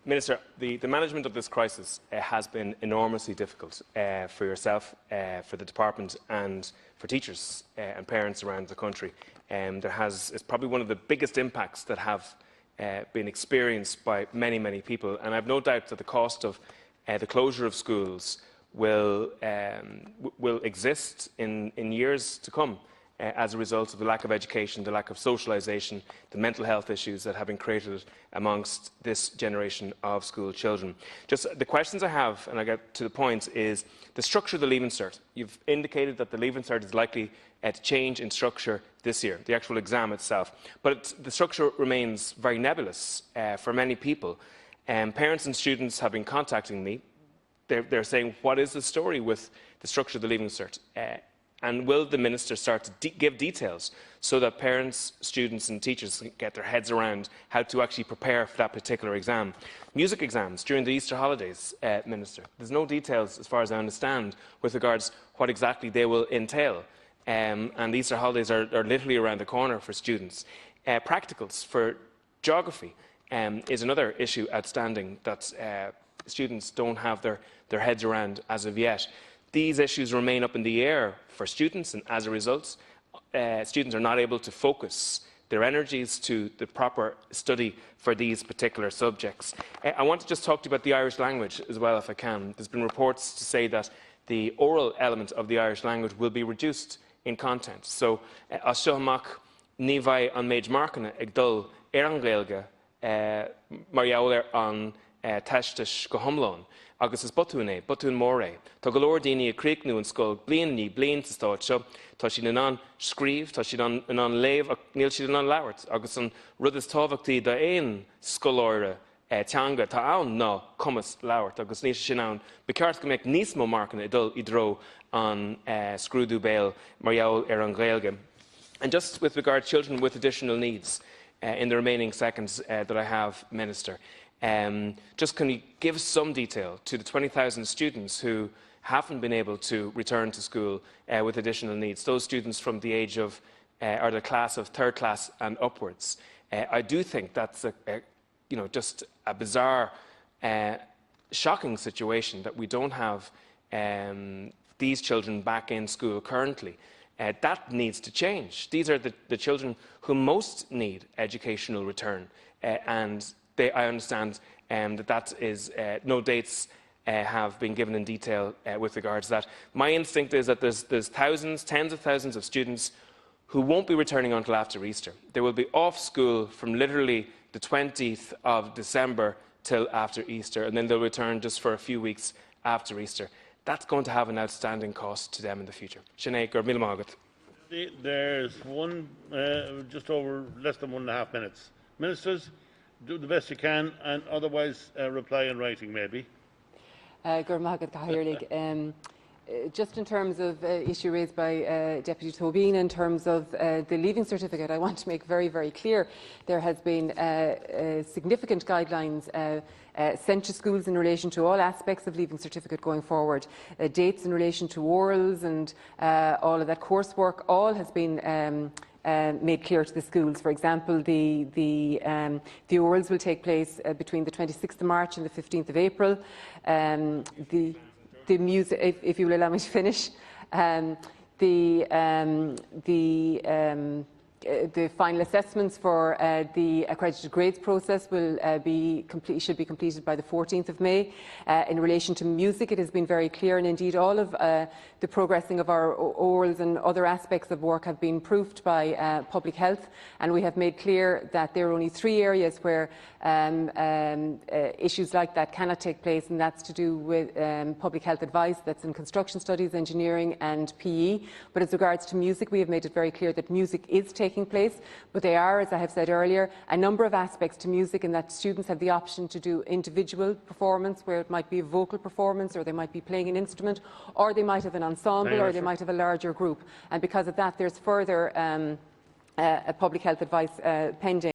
Minister, the management of this crisis has been enormously difficult for yourself, for the department and for teachers and parents around the country. It's probably one of the biggest impacts that have been experienced by many, many people, and I have no doubt that the cost of the closure of schools will exist in years to come as a result of the lack of education, the lack of socialisation, the mental health issues that have been created amongst this generation of school children. Just the questions I have, and I get to the point, is the structure of the Leaving Cert. You've indicated that the Leaving Cert is likely to change in structure this year, the actual exam itself. But the structure remains very nebulous for many people. Parents and students have been contacting me. They're saying, what is the story with the structure of the Leaving Cert? And will the Minister start to give details so that parents, students and teachers can get their heads around how to actually prepare for that particular exam? Music exams during the Easter holidays, Minister. There's no details, as far as I understand, with regards what exactly they will entail. And the Easter holidays are literally around the corner for students. Practicals for geography is another issue outstanding that students don't have their heads around as of yet. These issues remain up in the air for students, and as a result, students are not able to focus their energies to the proper study for these particular subjects. I want to just talk to you about the Irish language as well, if I can. There's been reports to say that the oral element of the Irish language will be reduced in content. So, Ashomak Nivai an Mage Markana Igdul Erangleilga Mariaul an Tashtish Gohomlon. Agus is botúne, botún more. Tá go leor daoine a críochnú an scoil blian ní blian sa stáit seo, tá sin an scríomh, tá sin an léamh ach níl siad an labhart, agus an rud is tábhachtaí do éon scoláire teanga tá ann ná cumas labhart, agus níos sin ann. Ba ceart go mbeadh níos mó marcanna i dtro an scrúdú béal margheall ar an Ghaeilge. And just with regard to children with additional needs, in the remaining seconds that I have, Minister, just can you give some detail to the 20,000 students who haven't been able to return to school with additional needs, those students from the age of, or the class of third class and upwards? I do think that's just a bizarre, shocking situation that we don't have these children back in school currently. That needs to change. These are the children who most need educational return, and I understand that is no dates have been given in detail with regards to that. My instinct is that there's thousands, tens of thousands of students who won't be returning until after Easter. They will be off school from literally the 20th of December till after Easter, and then they'll return just for a few weeks after Easter. That's going to have an outstanding cost to them in the future. Sinead gur míle mágat. There's just over less than 1.5 minutes. Ministers, do the best you can, and otherwise reply in writing, maybe. Just in terms of issue raised by Deputy Tobin, in terms of the Leaving Certificate, I want to make very, very clear there has been significant guidelines sent to schools in relation to all aspects of Leaving Certificate going forward. Dates in relation to orals and all of that coursework, all has been made clear to the schools. For example, the orals will take place between the 26th of March and the 15th of April. The music, if you will allow me to finish, the final assessments for the accredited grades process will should be completed by the 14th of May. In relation to music, it has been very clear, and indeed all of the progressing of our orals and other aspects of work have been proofed by public health, and we have made clear that there are only 3 areas where issues like that cannot take place, and that's to do with public health advice. That's in construction studies, engineering and PE. But as regards to music, we have made it very clear that music is taking place, but they are, as I have said earlier, a number of aspects to music, and that students have the option to do individual performance, where it might be a vocal performance, or they might be playing an instrument, or they might have an ensemble, or they might have a larger group. And because of that, there's further public health advice pending.